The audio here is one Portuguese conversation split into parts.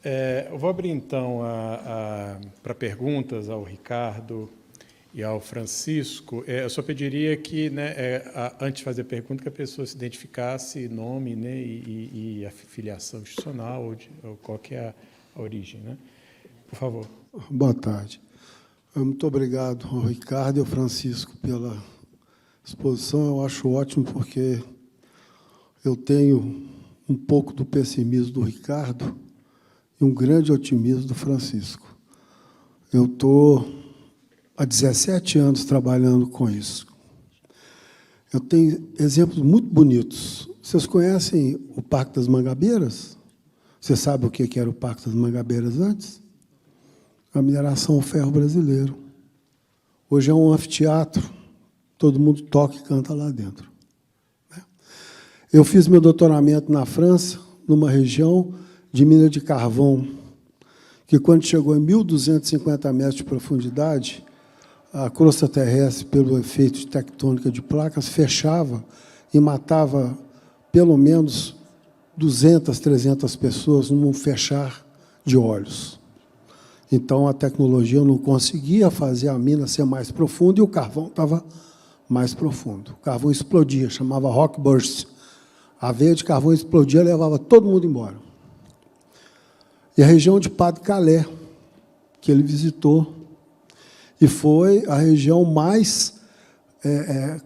Eu vou abrir, então, para perguntas ao Ricardo e ao Francisco. Eu só pediria que, antes de fazer a pergunta, que a pessoa se identificasse, nome, né, e a filiação institucional, ou qual que é a origem. Né? Por favor. Boa tarde. Muito obrigado ao Ricardo e ao Francisco pela exposição. Eu acho ótimo, porque eu tenho um pouco do pessimismo do Ricardo e um grande otimismo do Francisco. Eu estou há 17 anos trabalhando com isso. Eu tenho exemplos muito bonitos. Vocês conhecem o Parque das Mangabeiras? Você sabe o que era o Parque das Mangabeiras antes? A mineração ao ferro brasileiro. Hoje é um anfiteatro, todo mundo toca e canta lá dentro. Eu fiz meu doutoramento na França, numa região de mina de carvão, que, quando chegou em 1.250 metros de profundidade, a crosta terrestre, pelo efeito de tectônica de placas, fechava e matava pelo menos 200, 300 pessoas num fechar de olhos. Então, a tecnologia não conseguia fazer a mina ser mais profunda e o carvão estava mais profundo. O carvão explodia, chamava rock burst. A veia de carvão explodia e levava todo mundo embora. E a região de Pas-de-Calais, que ele visitou, e foi a região mais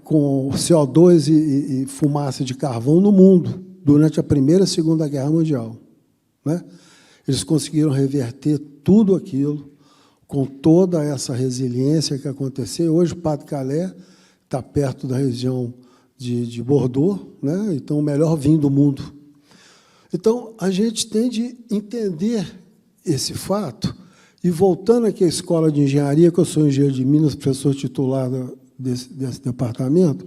com CO2 e fumaça de carvão no mundo, durante a Primeira e Segunda Guerra Mundial. Né? Eles conseguiram reverter tudo aquilo, com toda essa resiliência que aconteceu. Hoje, Pas-de-Calais está perto da região de Bordeaux, né? Então, o melhor vinho do mundo. Então, a gente tem de entender esse fato, e, voltando aqui à Escola de Engenharia, que eu sou engenheiro de Minas, professor titular desse departamento,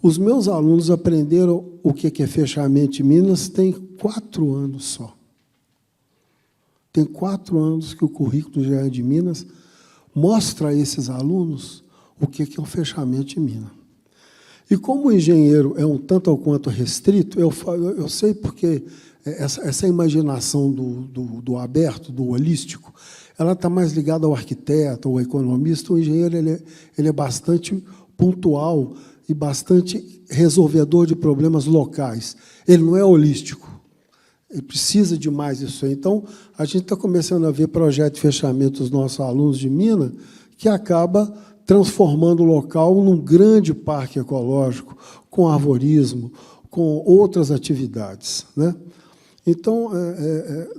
os meus alunos aprenderam o que é fechamento de minas tem 4 anos só. Tem 4 anos que o currículo de engenharia de Minas mostra a esses alunos o que é um fechamento de mina. E, como o engenheiro é um tanto ou quanto restrito, eu sei porque essa imaginação do aberto, do holístico, ela está mais ligada ao arquiteto, ao economista. O engenheiro ele é bastante pontual e bastante resolvedor de problemas locais. Ele não é holístico. Ele precisa de mais isso aí. Então, a gente está começando a ver projeto de fechamento dos nossos alunos de mina, que acaba transformando o local num grande parque ecológico, com arvorismo, com outras atividades. Né? Então,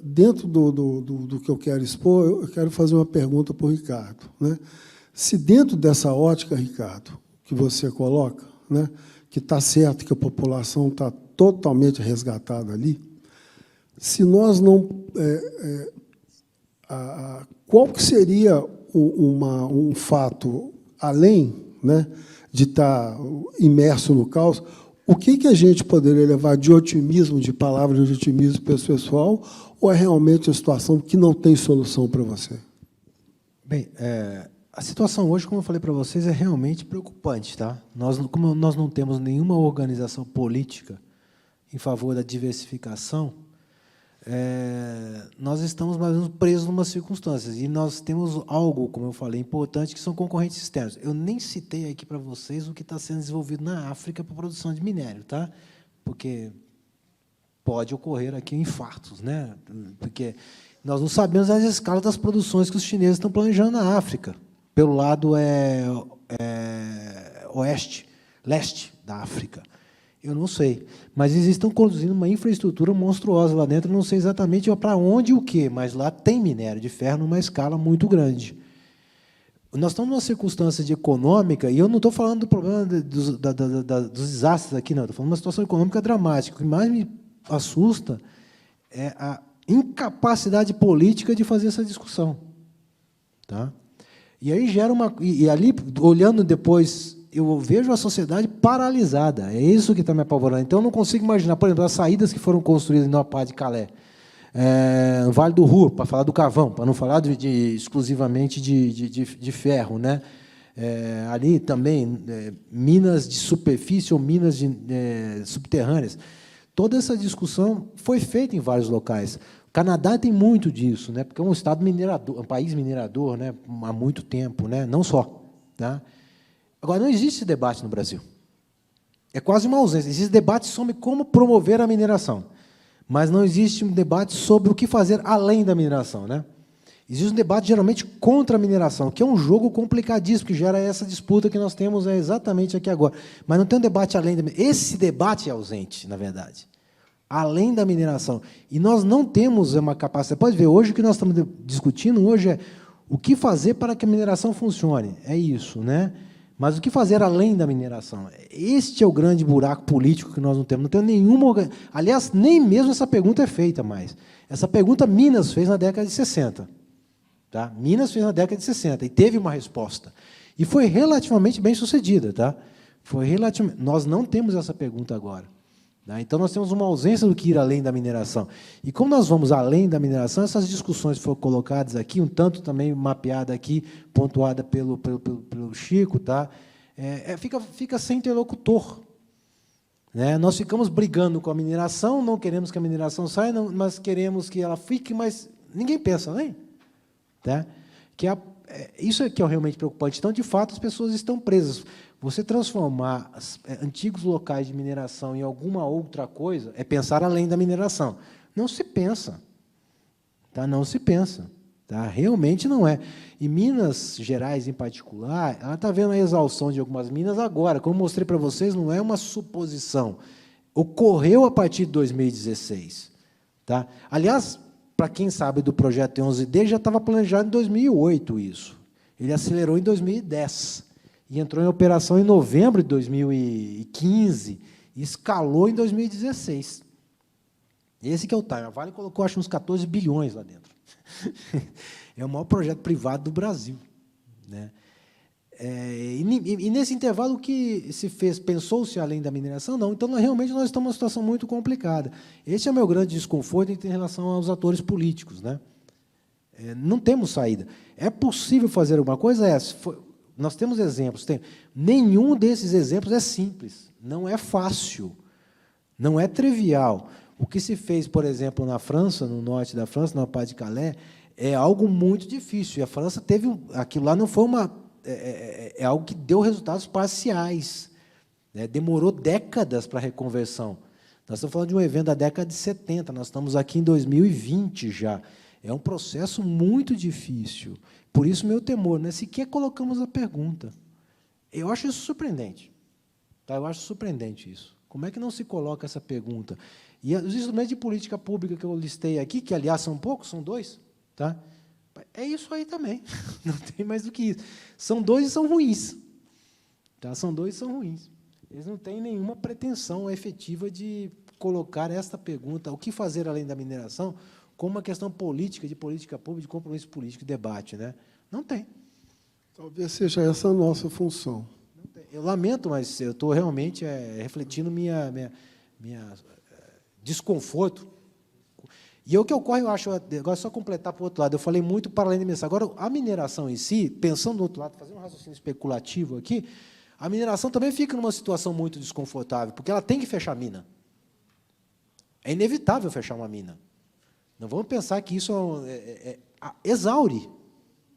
dentro do que eu quero expor, eu quero fazer uma pergunta para o Ricardo. Né? Se, dentro dessa ótica, Ricardo, que você coloca, né, que está certo que a população está totalmente resgatada ali, se nós não... qual que seria um fato, além, né, de estar imerso no caos, o que a gente poderia levar de otimismo, de palavras de otimismo para o pessoal, ou é realmente uma situação que não tem solução para você? Bem, a situação hoje, como eu falei para vocês, é realmente preocupante. Tá? Como nós não temos nenhuma organização política em favor da diversificação, nós estamos mais ou menos presos em umas circunstâncias. E nós temos algo, como eu falei, importante, que são concorrentes externos. Eu nem citei aqui para vocês o que está sendo desenvolvido na África para a produção de minério, tá? Porque pode ocorrer aqui infartos, né? Porque nós não sabemos as escalas das produções que os chineses estão planejando na África, pelo lado leste da África. Eu não sei, mas eles estão conduzindo uma infraestrutura monstruosa lá dentro, eu não sei exatamente para onde e o quê, mas lá tem minério de ferro numa escala muito grande. Nós estamos numa circunstância econômica, e eu não estou falando do problema dos desastres aqui, não, estou falando de uma situação econômica dramática. O que mais me assusta é a incapacidade política de fazer essa discussão. Tá? E aí gera uma... E ali, olhando depois... eu vejo a sociedade paralisada. É isso que está me apavorando. Então, eu não consigo imaginar, por exemplo, as saídas que foram construídas no Pas-de-Calais, no Vale do Ruhr, para falar do carvão, para não falar exclusivamente de ferro. Né? Ali também, minas de superfície ou minas subterrâneas. Toda essa discussão foi feita em vários locais. O Canadá tem muito disso, né? Porque é um estado minerador, um país minerador, né? Há muito tempo, né? Não só. Tá? Agora, não existe esse debate no Brasil. É quase uma ausência. Existe debate sobre como promover a mineração, mas não existe um debate sobre o que fazer além da mineração, né? Existe um debate, geralmente, contra a mineração, que é um jogo complicadíssimo, que gera essa disputa que nós temos exatamente aqui agora. Mas não tem um debate além da mineração. Esse debate é ausente, na verdade, além da mineração. E nós não temos uma capacidade. Você pode ver, hoje o que nós estamos discutindo hoje é o que fazer para que a mineração funcione. É isso, né? Mas o que fazer além da mineração? Este é o grande buraco político que nós não temos. Não temos nenhuma... Aliás, nem mesmo essa pergunta é feita mais. Essa pergunta Minas fez na década de 60. Tá? Minas fez na década de 60 e teve uma resposta. E foi relativamente bem sucedida. Tá? Foi relativamente... Nós não temos essa pergunta agora. Tá? Então, nós temos uma ausência do que ir além da mineração. E como nós vamos além da mineração, essas discussões foram colocadas aqui, um tanto também mapeada aqui, pontuada pelo Chico, tá? Fica sem interlocutor. Né? Nós ficamos brigando com a mineração, não queremos que a mineração saia, não, mas queremos que ela fique, mas ninguém pensa, né? Tá? Isso é que é realmente preocupante. Então, de fato, as pessoas estão presas. Você transformar antigos locais de mineração em alguma outra coisa é pensar além da mineração. Não se pensa. Tá? Não se pensa. Tá? Realmente não é. E Minas Gerais, em particular, ela está vendo a exaustão de algumas minas agora. Como mostrei para vocês, não é uma suposição. Ocorreu a partir de 2016. Tá? Aliás, para quem sabe do projeto 11D, já estava planejado em 2008 isso. Ele acelerou em 2010 e entrou em operação em novembro de 2015 e escalou em 2016. Esse que é o time. A Vale colocou, acho, uns 14 bilhões lá dentro. É o maior projeto privado do Brasil. Né? E nesse intervalo, o que se fez? Pensou-se além da mineração? Não. Então, realmente, nós estamos numa situação muito complicada. Esse é o meu grande desconforto em relação aos atores políticos. Né? Não temos saída. É possível fazer alguma coisa? Nós temos exemplos. Nenhum desses exemplos é simples. Não é fácil. Não é trivial. O que se fez, por exemplo, na França, no norte da França, na Pas de Calais, é algo muito difícil. E a França teve... Aquilo lá não foi uma... É algo que deu resultados parciais. Né? Demorou décadas para a reconversão. Nós estamos falando de um evento da década de 70, nós estamos aqui em 2020 já. É um processo muito difícil. Por isso, meu temor, né? Sequer colocamos a pergunta. Eu acho isso surpreendente. Tá? Eu acho surpreendente isso. Como é que não se coloca essa pergunta? E os instrumentos de política pública que eu listei aqui, que, aliás, são poucos, são 2, tá? É isso aí também. Não tem mais do que isso. São 2 e são ruins. Tá? São 2 e são ruins. Eles não têm nenhuma pretensão efetiva de colocar esta pergunta, o que fazer além da mineração, como uma questão política, de política pública, de compromisso político, de debate. Né? Não tem. Talvez seja essa a nossa função. Eu lamento, mas eu estou realmente refletindo minha desconforto. E o que ocorre, eu acho, agora só completar para o outro lado, eu falei muito para além da mineração. Agora, a mineração em si, pensando do outro lado, fazendo um raciocínio especulativo aqui, a mineração também fica numa situação muito desconfortável, porque ela tem que fechar a mina. É inevitável fechar uma mina. Não vamos pensar que isso exaure.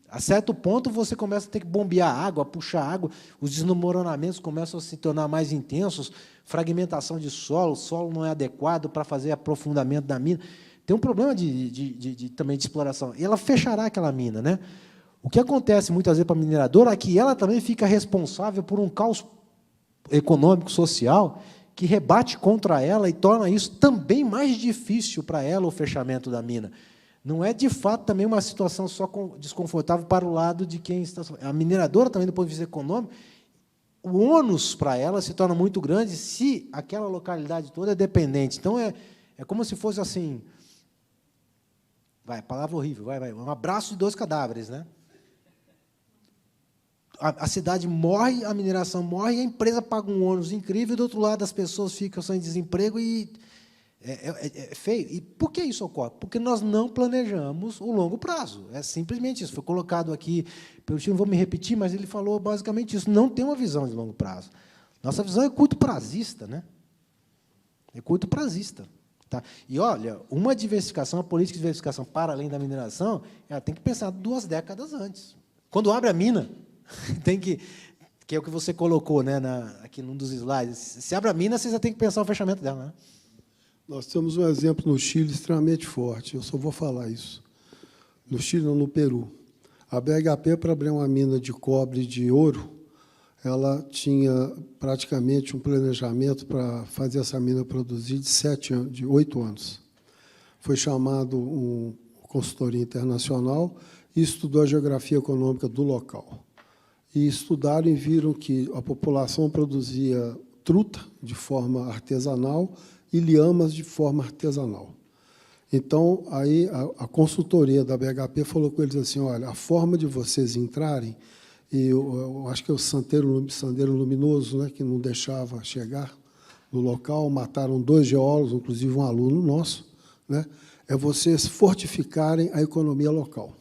A certo ponto, você começa a ter que bombear água, puxar água, os desmoronamentos começam a se tornar mais intensos, fragmentação de solo, o solo não é adequado para fazer aprofundamento da mina. Tem um problema também de exploração. E ela fechará aquela mina. Né? O que acontece, muitas vezes, para a mineradora é que ela também fica responsável por um caos econômico, social, que rebate contra ela e torna isso também mais difícil para ela, o fechamento da mina. Não é, de fato, também uma situação só desconfortável para o lado de quem está... A mineradora, também, do ponto de vista econômico, o ônus para ela se torna muito grande se aquela localidade toda é dependente. Então, é como se fosse assim... palavra horrível, um abraço de 2 cadáveres. Né? A cidade morre, a mineração morre, a empresa paga um ônus incrível, e, do outro lado, as pessoas ficam sem desemprego e... É feio. E por que isso ocorre? Porque nós não planejamos o longo prazo. É simplesmente isso. Foi colocado aqui pelo Chico, não vou me repetir, mas ele falou basicamente isso. Não tem uma visão de longo prazo. Nossa visão é curto prazista. Né? É curto prazista. Tá? E, olha, uma diversificação, uma política de diversificação para além da mineração, ela tem que pensar 2 décadas antes. Quando abre a mina, tem que é o que você colocou, né, aqui num dos slides. Se abre a mina, você já tem que pensar o fechamento dela. Né? Nós temos um exemplo no Chile extremamente forte, eu só vou falar isso. No Chile, não, no Peru. A BHP, para abrir uma mina de cobre e de ouro, ela tinha praticamente um planejamento para fazer essa mina produzir de 8 anos. Foi chamado uma consultoria internacional e estudou a geografia econômica do local. E estudaram e viram que a população produzia truta de forma artesanal e lhamas de forma artesanal. Então, aí a consultoria da BHP falou com eles assim, olha, a forma de vocês entrarem, e eu acho que é o Sandeiro Luminoso, né, que não deixava chegar no local, mataram 2 geólogos, inclusive um aluno nosso, né, é vocês fortificarem a economia local.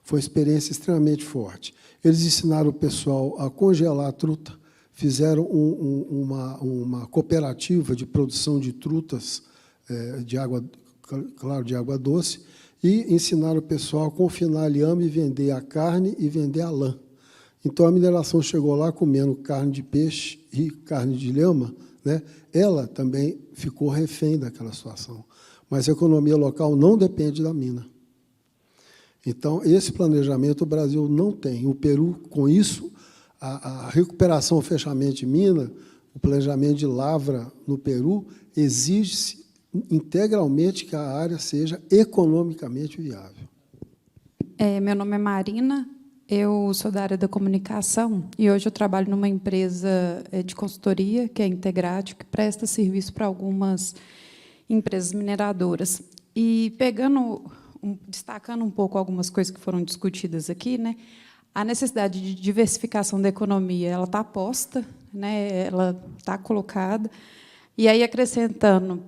Foi uma experiência extremamente forte. Eles ensinaram o pessoal a congelar a truta, fizeram uma cooperativa de produção de trutas de água, claro, de água doce, e ensinaram o pessoal a confinar a lhama e vender a carne e vender a lã. Então, a mineração chegou lá comendo carne de peixe e carne de lhama, né? Ela também ficou refém daquela situação. Mas a economia local não depende da mina. Então, esse planejamento o Brasil não tem. O Peru, com isso, a recuperação, o fechamento de mina, o planejamento de lavra no Peru, exige-se integralmente que a área seja economicamente viável. Meu nome é Marina, eu sou da área da comunicação e hoje eu trabalho numa empresa de consultoria, que é a Integrate, que presta serviço para algumas empresas mineradoras. E destacando um pouco algumas coisas que foram discutidas aqui, né, a necessidade de diversificação da economia ela está posta, né, ela está colocada. E aí, acrescentando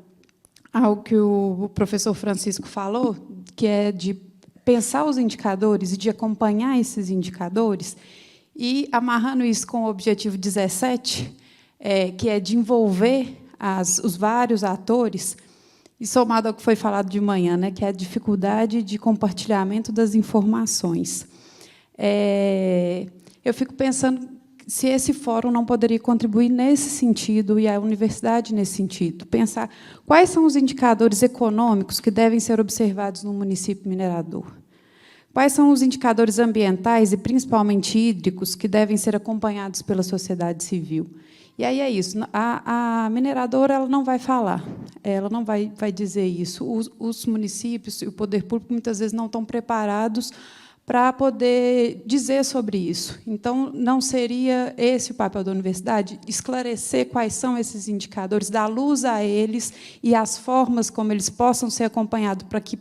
ao que o professor Francisco falou, que é de pensar os indicadores e de acompanhar esses indicadores, e amarrando isso com o objetivo 17, que é de envolver os vários atores, e somado ao que foi falado de manhã, né, que é a dificuldade de compartilhamento das informações. Eu fico pensando se esse fórum não poderia contribuir nesse sentido, e a universidade nesse sentido, pensar quais são os indicadores econômicos que devem ser observados no município minerador, quais são os indicadores ambientais e, principalmente, hídricos, que devem ser acompanhados pela sociedade civil. E aí é isso, a mineradora ela não vai falar, ela não vai dizer isso. Os municípios e o poder público, muitas vezes, não estão preparados para poder dizer sobre isso. Então, não seria esse o papel da universidade? Esclarecer quais são esses indicadores, dar luz a eles e as formas como eles possam ser acompanhados, para que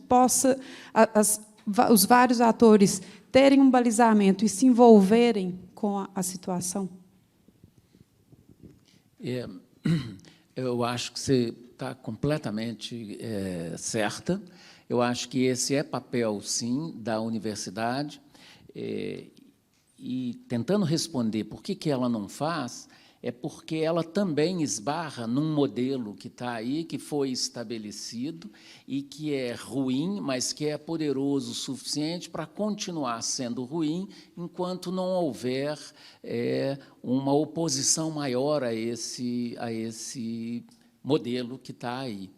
os vários atores terem um balizamento e se envolverem com a situação? Eu acho que você está completamente certa. Eu acho que esse é papel, sim, da universidade. E, tentando responder por que ela não faz, é porque ela também esbarra num modelo que está aí, que foi estabelecido e que é ruim, mas que é poderoso o suficiente para continuar sendo ruim enquanto não houver uma oposição maior a esse modelo que está aí.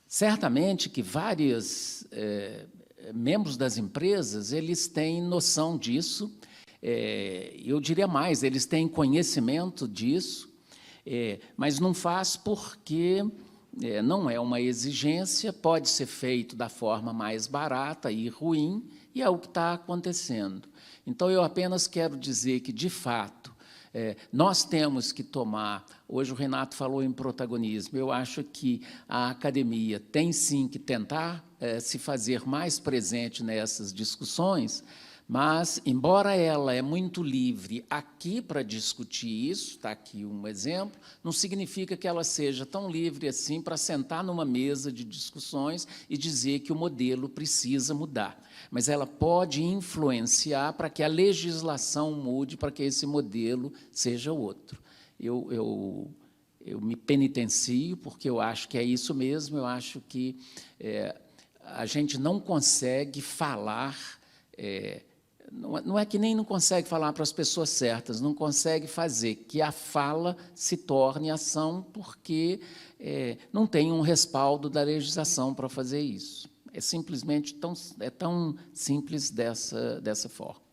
Certamente que vários membros das empresas eles têm noção disso. Eu diria mais, eles têm conhecimento disso, mas não faz porque não é uma exigência, pode ser feito da forma mais barata e ruim, e é o que está acontecendo. Então, eu apenas quero dizer que, de fato, nós temos que tomar, hoje o Renato falou em protagonismo, eu acho que a academia tem sim que tentar se fazer mais presente nessas discussões, mas, embora ela é muito livre aqui para discutir isso, está aqui um exemplo, não significa que ela seja tão livre assim para sentar numa mesa de discussões e dizer que o modelo precisa mudar. Mas ela pode influenciar para que a legislação mude, para que esse modelo seja outro. Eu eu me penitencio, porque eu acho que é isso mesmo, eu acho que a gente não consegue falar, não é que nem não consegue falar para as pessoas certas, não consegue fazer que a fala se torne ação, porque não tem um respaldo da legislação para fazer isso. É simplesmente tão simples dessa forma.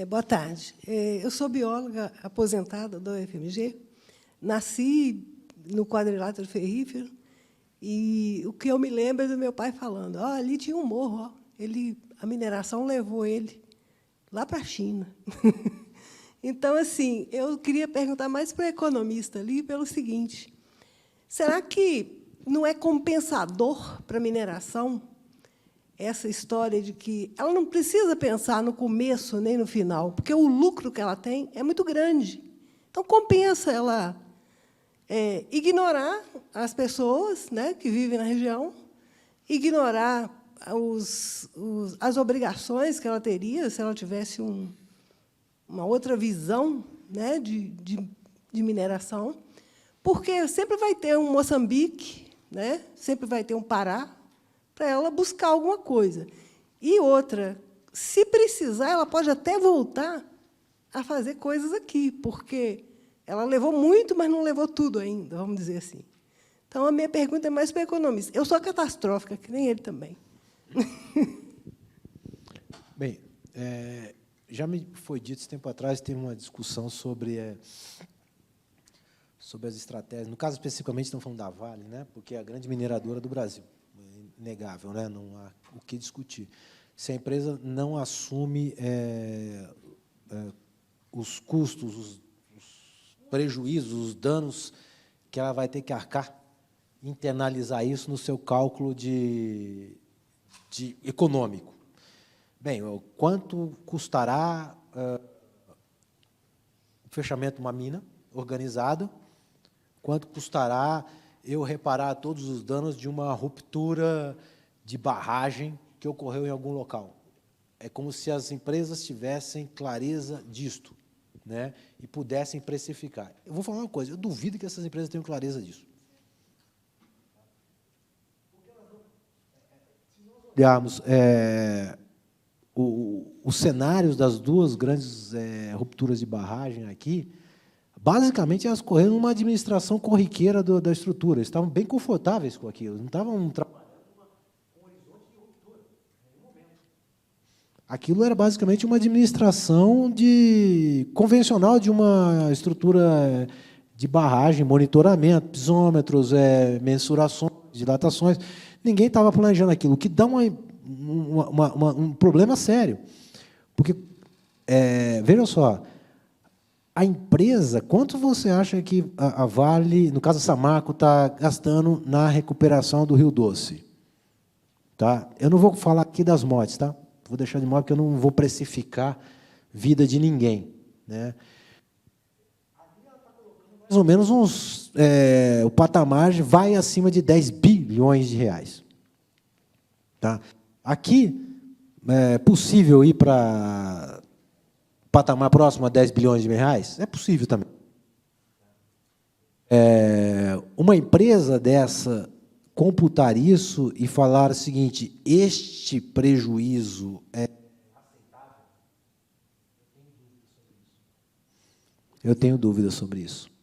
Boa tarde. Eu sou bióloga aposentada da UFMG. Nasci no quadrilátero ferrífero e o que eu me lembro é do meu pai falando: ali tinha um morro, a mineração levou ele lá para a China. Então, assim, eu queria perguntar mais para o economista ali pelo seguinte: será que não é compensador para a mineração essa história de que ela não precisa pensar no começo nem no final, porque o lucro que ela tem é muito grande? Então, compensa ela ignorar as pessoas, né, que vivem na região, ignorar as obrigações que ela teria se ela tivesse uma outra visão, né, de mineração, porque sempre vai ter um Moçambique, né, sempre vai ter um Pará, para ela buscar alguma coisa. E outra, se precisar, ela pode até voltar a fazer coisas aqui, porque ela levou muito, mas não levou tudo ainda, vamos dizer assim. Então, a minha pergunta é mais para o economista. Eu sou catastrófica, que nem ele também. Bem, já me foi dito, esse tempo atrás, teve uma discussão sobre as estratégias. No caso, especificamente, estamos falando da Vale, né, porque é a grande mineradora do Brasil. Inegável, né? Não há o que discutir. Se a empresa não assume os custos, os prejuízos, os danos que ela vai ter que arcar, internalizar isso no seu cálculo de econômico. Bem, quanto custará o fechamento de uma mina organizada? Quanto custará eu reparar todos os danos de uma ruptura de barragem que ocorreu em algum local? É como se as empresas tivessem clareza disto, né, e pudessem precificar. Eu vou falar uma coisa, eu duvido que essas empresas tenham clareza disso. Olharmos os cenários das duas grandes rupturas de barragem aqui, basicamente, elas correram numa administração corriqueira da estrutura. Eles estavam bem confortáveis com aquilo, não estavam trabalhando com um horizonte de ruptura em nenhum momento. Aquilo era basicamente uma administração convencional de uma estrutura de barragem, monitoramento, pisômetros, mensurações, dilatações. Ninguém estava planejando aquilo, o que dá um problema sério. Porque, veja só, a empresa, quanto você acha que a Vale, no caso a Samarco, está gastando na recuperação do Rio Doce? Tá? Eu não vou falar aqui das mortes, tá? Vou deixar de modo porque eu não vou precificar vida de ninguém, né? Mais ou menos o patamar vai acima de 10 bilhões de reais. Tá? Aqui é possível ir para patamar próximo a 10 bilhões de reais? É possível também. Uma empresa dessa computar isso e falar o seguinte: este prejuízo é aceitável? Eu tenho dúvida sobre isso.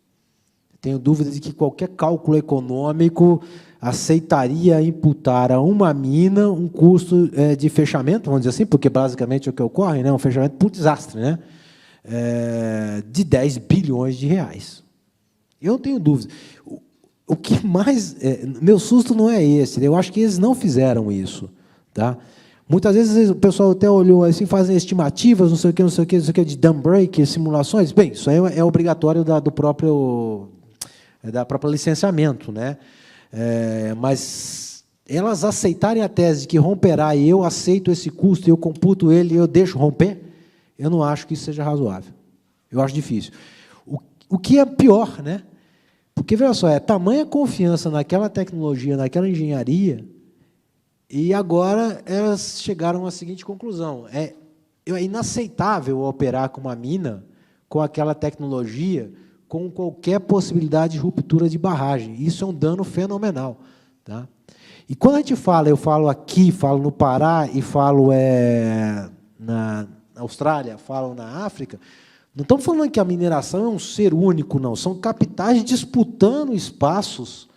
Tenho dúvida de que qualquer cálculo econômico aceitaria imputar a uma mina um custo de fechamento, vamos dizer assim, porque basicamente é o que ocorre, né, um fechamento por desastre, né, de 10 bilhões de reais. Eu tenho dúvida. O que mais... meu susto não é esse, eu acho que eles não fizeram isso. Tá? Muitas vezes o pessoal até olhou assim, fazem estimativas, não sei o que, não sei o que, não sei o que, de dam break, simulações. Bem, isso aí é obrigatório da própria licenciamento, né? Mas elas aceitarem a tese de que romperá e eu aceito esse custo, eu computo ele e eu deixo romper, eu não acho que isso seja razoável. Eu acho difícil. O que é pior, né? Porque, veja só, tamanha confiança naquela tecnologia, naquela engenharia, e agora elas chegaram à seguinte conclusão: é inaceitável operar com uma mina com aquela tecnologia, com qualquer possibilidade de ruptura de barragem. Isso é um dano fenomenal. Tá? E quando a gente fala, eu falo aqui, falo no Pará e falo na Austrália, falo na África, não estamos falando que a mineração é um ser único, não. São capitais disputando espaços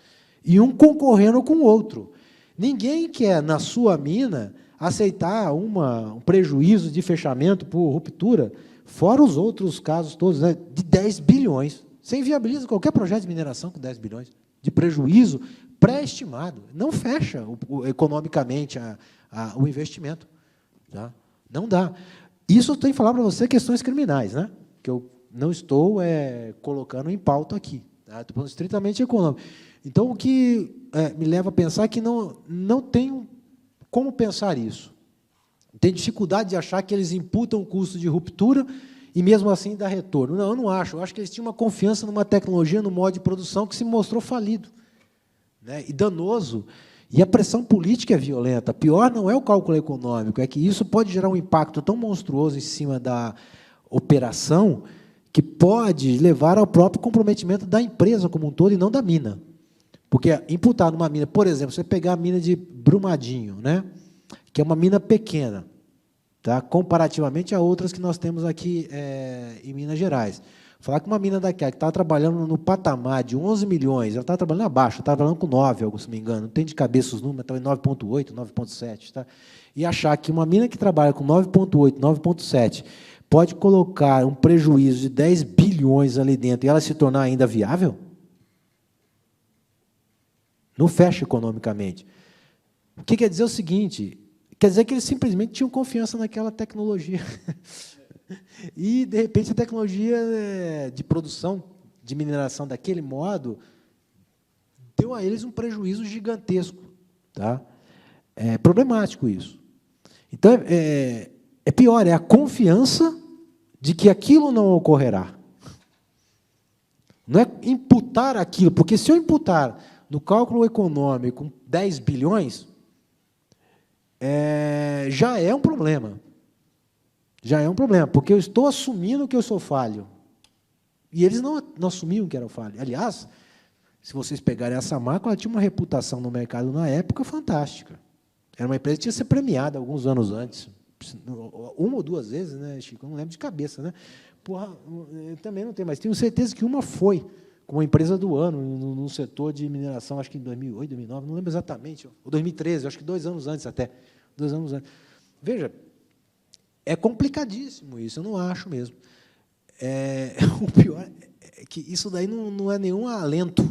e um concorrendo com o outro. Ninguém quer, na sua mina, aceitar um prejuízo de fechamento por ruptura, fora os outros casos todos, né, de 10 bilhões. Você inviabiliza qualquer projeto de mineração com 10 bilhões de prejuízo pré-estimado. Não fecha economicamente o investimento. Tá? Não dá. Isso eu tenho que falar para você questões criminais, né? Que eu não estou colocando em pauta aqui. Tá? Estou falando estritamente econômico. Então, o que me leva a pensar que não tenho como pensar isso. Tem dificuldade de achar que eles imputam o custo de ruptura e, mesmo assim, dá retorno. Não, eu não acho. Eu acho que eles tinham uma confiança numa tecnologia, no modo de produção, que se mostrou falido, né, e danoso. E a pressão política é violenta. Pior não é o cálculo econômico, é que isso pode gerar um impacto tão monstruoso em cima da operação que pode levar ao próprio comprometimento da empresa como um todo e não da mina. Porque imputar numa mina, por exemplo, você pegar a mina de Brumadinho, né, que é uma mina pequena, tá, comparativamente a outras que nós temos aqui em Minas Gerais. Falar que uma mina daquela que está trabalhando no patamar de 11 milhões, ela está trabalhando abaixo, está trabalhando com 9, se não me engano, não tem de cabeça os números, está em 9,8, 9,7. Tá? E achar que uma mina que trabalha com 9,8, 9,7 pode colocar um prejuízo de 10 bilhões ali dentro e ela se tornar ainda viável? Não fecha economicamente. O que quer dizer o seguinte, quer dizer que eles simplesmente tinham confiança naquela tecnologia. E, de repente, a tecnologia de produção, de mineração daquele modo, deu a eles um prejuízo gigantesco. Tá? É problemático isso. Então, é pior, é a confiança de que aquilo não ocorrerá. Não é imputar aquilo, porque se eu imputar no cálculo econômico 10 bilhões, já é um problema. Já é um problema, porque eu estou assumindo que eu sou falho. E eles não assumiam que era falho. Aliás, se vocês pegarem essa marca, ela tinha uma reputação no mercado na época fantástica. Era uma empresa que tinha que ser premiada alguns anos antes. Uma ou duas vezes, né, Chico? Eu não lembro de cabeça, né? Porra, eu também não tenho, mas tenho certeza que uma foi como a empresa do ano no setor de mineração, acho que em 2008, 2009, não lembro exatamente, ou 2013, acho que 2 anos antes até. 2 anos antes. Veja, é complicadíssimo isso, eu não acho mesmo. O pior é que isso daí não é nenhum alento.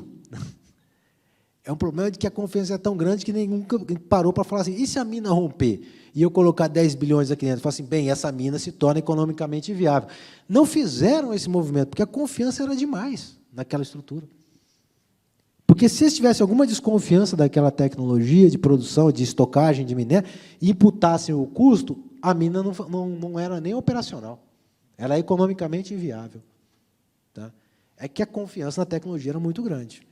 É um problema de que a confiança é tão grande que nenhum parou para falar assim, e se a mina romper e eu colocar 10 bilhões aqui dentro? Falar assim, bem, essa mina se torna economicamente viável. Não fizeram esse movimento, porque a confiança era demais naquela estrutura. Porque se eles tivessem alguma desconfiança daquela tecnologia de produção, de estocagem de minério, e imputassem o custo, a mina não era nem operacional. Ela é economicamente inviável. Tá? É que a confiança na tecnologia era muito grande.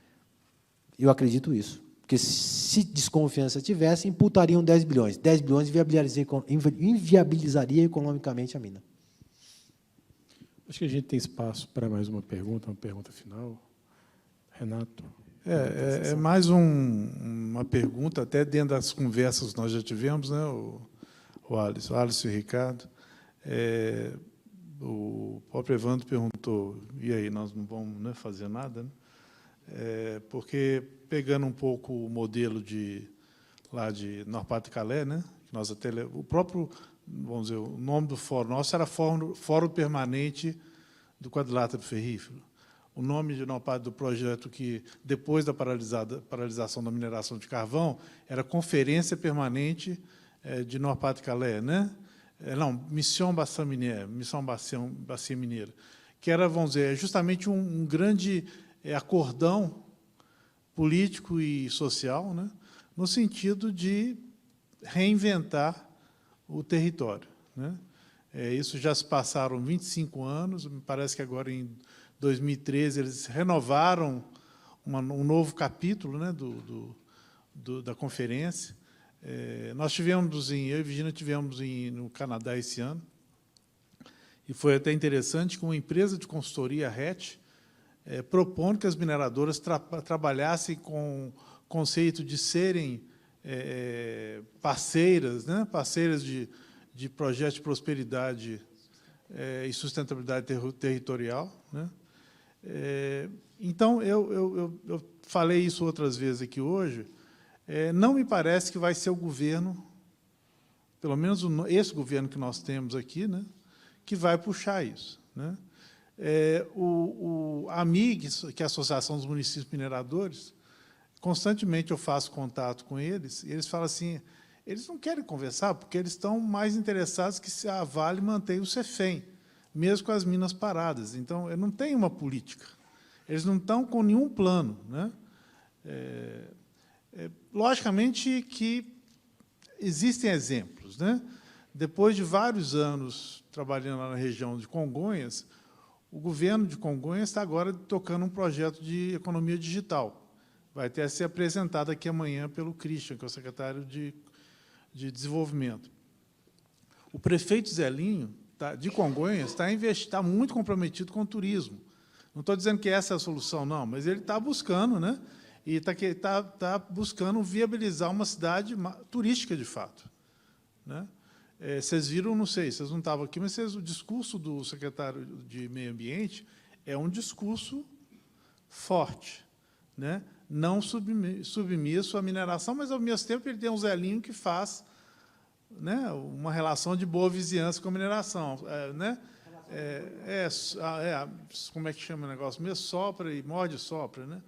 Eu acredito isso. Porque, se desconfiança tivesse, imputariam 10 bilhões. 10 bilhões inviabilizaria economicamente a mina. Acho que a gente tem espaço para mais uma pergunta final. Renato. É mais uma pergunta, até dentro das conversas que nós já tivemos, né, o Alisson e o Ricardo. O próprio Evandro perguntou, e aí, nós não vamos, né, fazer nada? Né? Porque, pegando um pouco o modelo lá de Nord-Pas-de-Calais, né, nós até, o próprio, vamos dizer, o nome do fórum nosso era Fórum Permanente do Quadrilátero Ferrífero. O nome do projeto que, depois da paralisação da mineração de carvão, era Conferência Permanente de Nord-Pas-de-Calais, né? Não, Mission Bacia Mineira, que era, vamos dizer, justamente um grande acordão político e social, né? No sentido de reinventar o território. Né? Isso já se passaram 25 anos, me parece que agora, em 2013, eles renovaram um novo capítulo, né, da conferência. Nós tivemos, eu e Virginia tivemos no Canadá esse ano, e foi até interessante que uma empresa de consultoria, a RET, propondo que as mineradoras trabalhassem com o conceito de serem parceiras, né? Parceiras de projetos de prosperidade e sustentabilidade territorial, né? Então, eu falei isso outras vezes aqui hoje, não me parece que vai ser o governo, pelo menos esse governo que nós temos aqui, né, que vai puxar isso, né? A AMIG, que é a Associação dos Municípios Mineradores, constantemente eu faço contato com eles, e eles falam assim, eles não querem conversar, porque eles estão mais interessados que a Vale mantenha o CEFEM, mesmo com as minas paradas. Então, não tem uma política. Eles não estão com nenhum plano, né? Logicamente que existem exemplos, né? Depois de vários anos trabalhando lá na região de Congonhas, o governo de Congonhas está agora tocando um projeto de economia digital. Vai ter a ser apresentado aqui amanhã pelo Christian, que é o secretário de Desenvolvimento. O prefeito Zelinho, de Congonhas, está muito comprometido com o turismo. Não estou dizendo que essa é a solução, não, mas ele está buscando, né? E está buscando viabilizar uma cidade turística, de fato, né? Vocês viram, não sei, vocês não estavam aqui, mas o discurso do secretário de Meio Ambiente é um discurso forte, né? Não submisso à mineração, mas, ao mesmo tempo, ele tem um zelinho que faz, né, uma relação de boa vizinhança com a mineração, né? Como é que chama o negócio mesmo? Sopra e morde e sopra, né?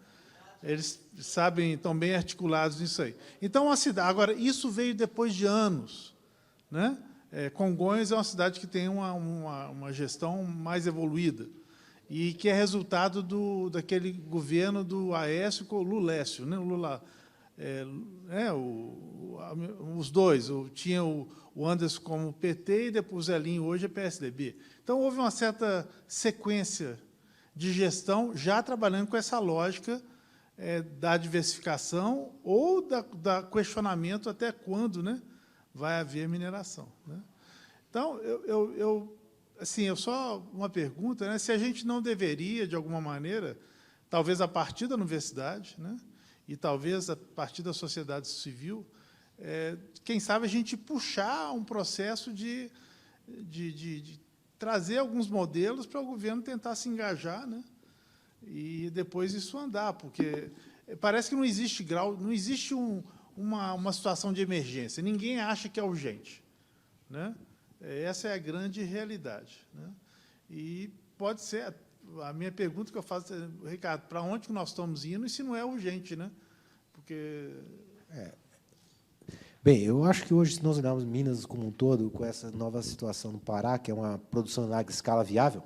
Eles sabem, estão bem articulados nisso aí. Então, a cidade... Agora, isso veio depois de anos, né? Congonhas é uma cidade que tem uma gestão mais evoluída e que é resultado daquele governo do Aécio com o Lulécio, né? Os dois. Tinha o Anderson como PT e depois o Zelinho, hoje é PSDB. Então, houve uma certa sequência de gestão já trabalhando com essa lógica da diversificação ou da questionamento até quando, né, vai haver mineração, né? Então, só uma pergunta, né, se a gente não deveria, de alguma maneira, talvez a partir da universidade, né, e talvez a partir da sociedade civil, quem sabe a gente puxar um processo de trazer alguns modelos para o governo tentar se engajar, né, e depois isso andar, porque parece que não existe uma situação de emergência. Ninguém acha que é urgente, né? Essa é a grande realidade, né? E pode ser, a minha pergunta que eu faço, Ricardo, para onde que nós estamos indo e se não é urgente, né? Porque... Bem, eu acho que hoje, se nós olharmos Minas como um todo, com essa nova situação no Pará, que é uma produção em larga escala viável,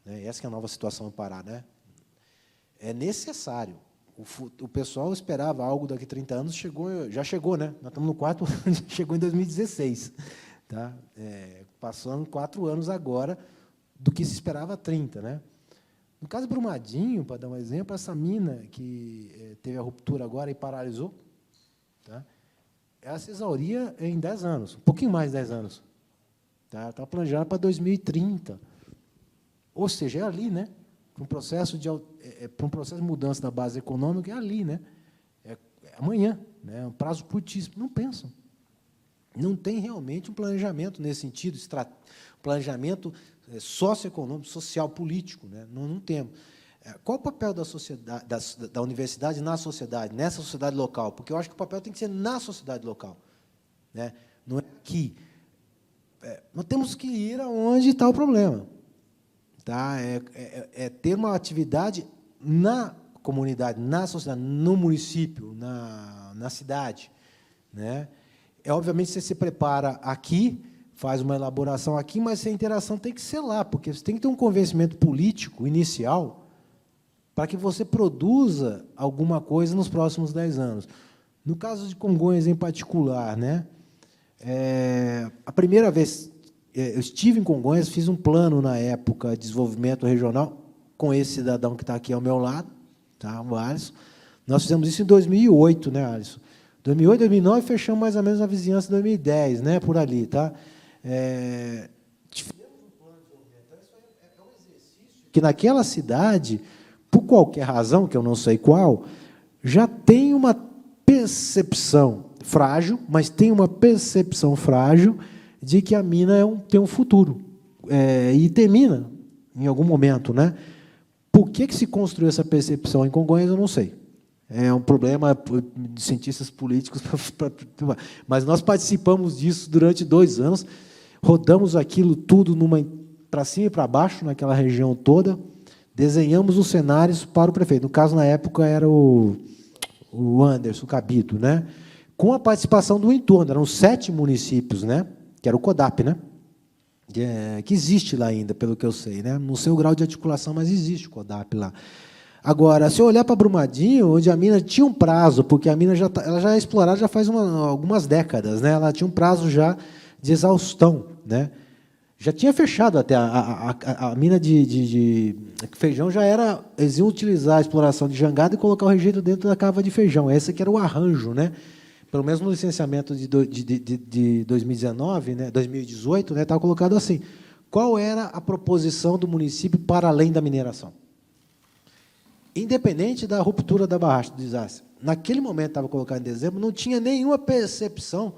né? Essa que é a nova situação no Pará, né? É necessário. O pessoal esperava algo daqui a 30 anos, já chegou, né? Nós estamos no 4 ano, chegou em 2016. Tá? Passando 4 anos agora do que se esperava há 30. Né? No caso de Brumadinho, para dar um exemplo, essa mina que teve a ruptura agora e paralisou, tá? Ela se exauria em 10 anos, um pouquinho mais de 10 anos. Tá? Está planejada para 2030. Ou seja, é ali, né? Para um processo de mudança da base econômica, é ali, né? É amanhã, né? É um prazo curtíssimo. Não pensam. Não tem realmente um planejamento nesse sentido, planejamento socioeconômico, social, político, né? Não temos. Qual o papel da sociedade, da universidade na sociedade, nessa sociedade local? Porque eu acho que o papel tem que ser na sociedade local, né? Não é aqui. Nós temos que ir aonde está o problema. Tá? Ter uma atividade na comunidade, na sociedade, no município, na cidade, né? Obviamente, você se prepara aqui, faz uma elaboração aqui, mas a interação tem que ser lá, porque você tem que ter um convencimento político inicial para que você produza alguma coisa nos próximos 10 anos. No caso de Congonhas, em particular, né? A primeira vez... Eu estive em Congonhas, fiz um plano, na época, de desenvolvimento regional, com esse cidadão que está aqui ao meu lado, tá, o Alisson. Nós fizemos isso em 2008, né, Alisson? 2008, 2009, fechamos mais ou menos a vizinhança em 2010, né, por ali. Tá? Fizemos um plano de desenvolvimento. Então, isso é um exercício que, naquela cidade, por qualquer razão, que eu não sei qual, já tem uma percepção frágil, mas tem uma percepção frágil de que a mina tem um futuro. E termina em algum momento, né? Por que se construiu essa percepção em Congonhas, eu não sei. É um problema de cientistas políticos, mas nós participamos disso durante 2 anos, rodamos aquilo tudo para cima e para baixo, naquela região toda, desenhamos os cenários para o prefeito. No caso, na época, era o Anderson Cabido, né? Com a participação do entorno, eram 7 municípios, né? Que era o CODAP, né? Que existe lá ainda, pelo que eu sei, né? Não sei o grau de articulação, mas existe o CODAP lá. Agora, se eu olhar para Brumadinho, onde a mina tinha um prazo, porque a mina ela já é explorada já faz algumas décadas, né? Ela tinha um prazo já de exaustão, né? Já tinha fechado até a mina de feijão, já era, eles iam utilizar a exploração de jangada e colocar o rejeito dentro da cava de feijão. Esse que era o arranjo, né? Pelo menos no licenciamento de 2019, né, 2018, né, estava colocado assim. Qual era a proposição do município para além da mineração? Independente da ruptura da barragem do desastre. Naquele momento, estava colocado em dezembro, não tinha nenhuma percepção,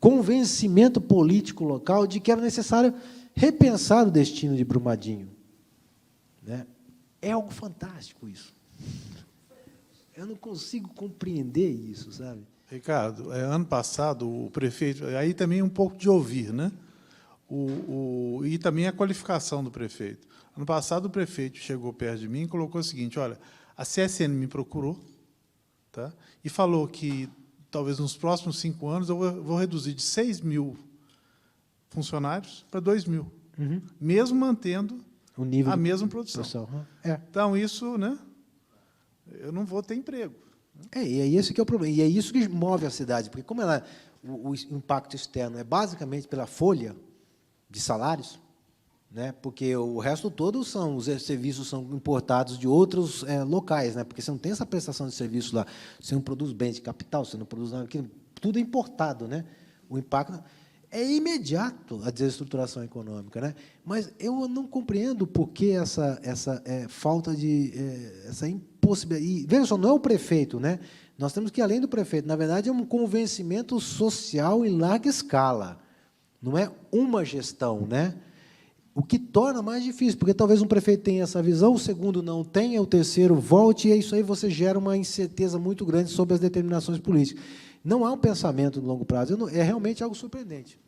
convencimento político local de que era necessário repensar o destino de Brumadinho. Né? É algo fantástico isso. Eu não consigo compreender isso, sabe? Ricardo, ano passado, o prefeito... Aí também um pouco de ouvir, né? E também a qualificação do prefeito. Ano passado, o prefeito chegou perto de mim e colocou o seguinte, olha, a CSN me procurou, tá? E falou que, talvez nos próximos 5 anos, eu vou reduzir de 6 mil funcionários para 2 mil, mesmo mantendo o nível a mesma produção. Então, isso, né? Eu não vou ter emprego. E é esse que é o problema. E é isso que move a cidade, porque como o impacto externo é basicamente pela folha de salários, né? Porque o resto todo os serviços são importados de outros locais, né? Porque você não tem essa prestação de serviço lá, você não produz bens de capital, você não produz nada, tudo é importado, né? O impacto é imediato, a desestruturação econômica, né? Mas eu não compreendo por que essa falta de essa impossibilidade. E, veja só, não é o prefeito, né? Nós temos que ir além do prefeito. Na verdade, é um convencimento social em larga escala. Não é uma gestão, né? O que torna mais difícil, porque talvez um prefeito tenha essa visão, o segundo não tenha, o terceiro volte, e isso aí você gera uma incerteza muito grande sobre as determinações políticas. Não há um pensamento de longo prazo, é realmente algo surpreendente.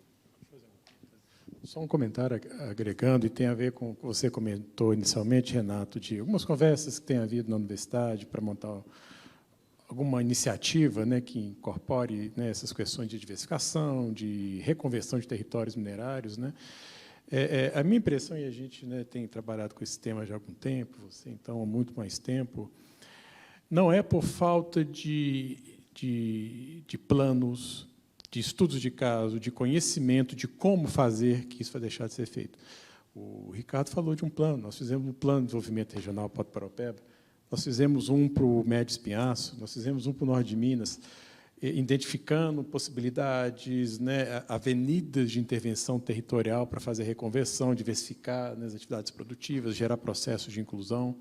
Só um comentário agregando, e tem a ver com o que você comentou inicialmente, Renato, de algumas conversas que tem havido na universidade para montar alguma iniciativa, né, que incorpore, né, essas questões de diversificação, de reconversão de territórios minerários, né. A minha impressão, e a gente, né, tem trabalhado com esse tema já há algum tempo, você, então, há muito mais tempo, não é por falta de planos, de estudos de caso, de conhecimento de como fazer que isso vai deixar de ser feito. O Ricardo falou de um plano. Nós fizemos um plano de desenvolvimento regional para o Paraupeba, nós fizemos um para o Médio Espinhaço, nós fizemos um para o Norte de Minas, identificando possibilidades, né, avenidas de intervenção territorial para fazer reconversão, diversificar nas atividades produtivas, gerar processos de inclusão.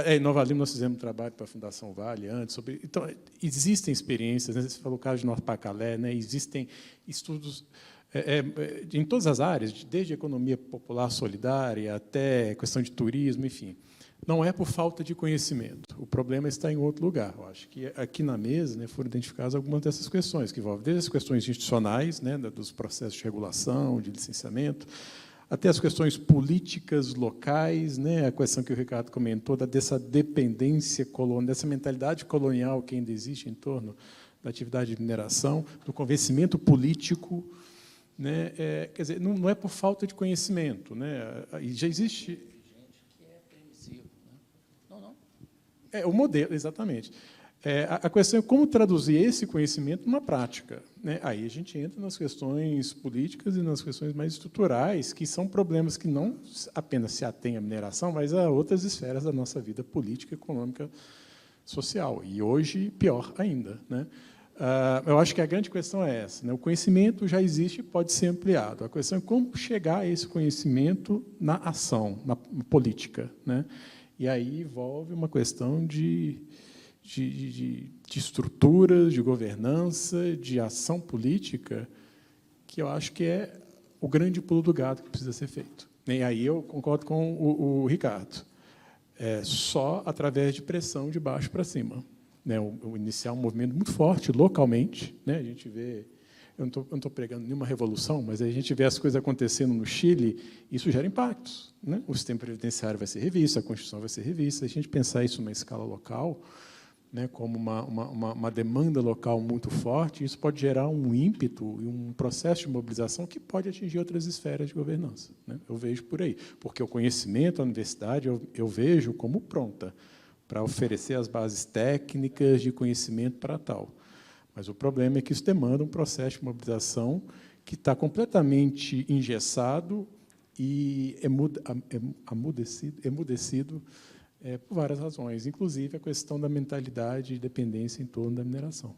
Em Nova Lima, nós fizemos um trabalho para a Fundação Vale antes. Então, existem experiências, né? Você falou o caso de Norte Pacalé, né? Existem estudos em todas as áreas, desde a economia popular solidária até questão de turismo, enfim. Não é por falta de conhecimento. O problema está em outro lugar. Eu acho que aqui na mesa, né, foram identificadas algumas dessas questões, que envolvem desde as questões institucionais, né, dos processos de regulação, de licenciamento, até as questões políticas locais, né, a questão que o Ricardo comentou, dessa dependência colonial, dessa mentalidade colonial que ainda existe em torno da atividade de mineração, do convencimento político, né, quer dizer, não é por falta de conhecimento, né, e já existe... O modelo, exatamente. A questão é como traduzir esse conhecimento numa prática, né? Aí a gente entra nas questões políticas e nas questões mais estruturais, que são problemas que não apenas se atêm à mineração, mas a outras esferas da nossa vida política, econômica, social. E hoje, pior ainda, né? Eu acho que a grande questão é essa, né? O conhecimento já existe e pode ser ampliado. A questão é como chegar a esse conhecimento na ação, na política, né? E aí envolve uma questão de estruturas, de governança, de ação política, que eu acho que é o grande pulo do gato que precisa ser feito. E aí eu concordo com o Ricardo. Só através de pressão de baixo para cima. Né, iniciar um movimento muito forte localmente, né, a gente vê, eu não estou pregando nenhuma revolução, mas a gente vê as coisas acontecendo no Chile, isso gera impactos, né? O sistema previdenciário vai ser revisto, a Constituição vai ser revista. Se a gente pensar isso numa escala local, né, como uma demanda local muito forte, isso pode gerar um ímpeto e um processo de mobilização que pode atingir outras esferas de governança, né? Eu vejo por aí, porque o conhecimento, a universidade, eu vejo como pronta para oferecer as bases técnicas de conhecimento para tal. Mas o problema é que isso demanda um processo de mobilização que está completamente engessado e emudecido por várias razões, inclusive a questão da mentalidade de dependência em torno da mineração.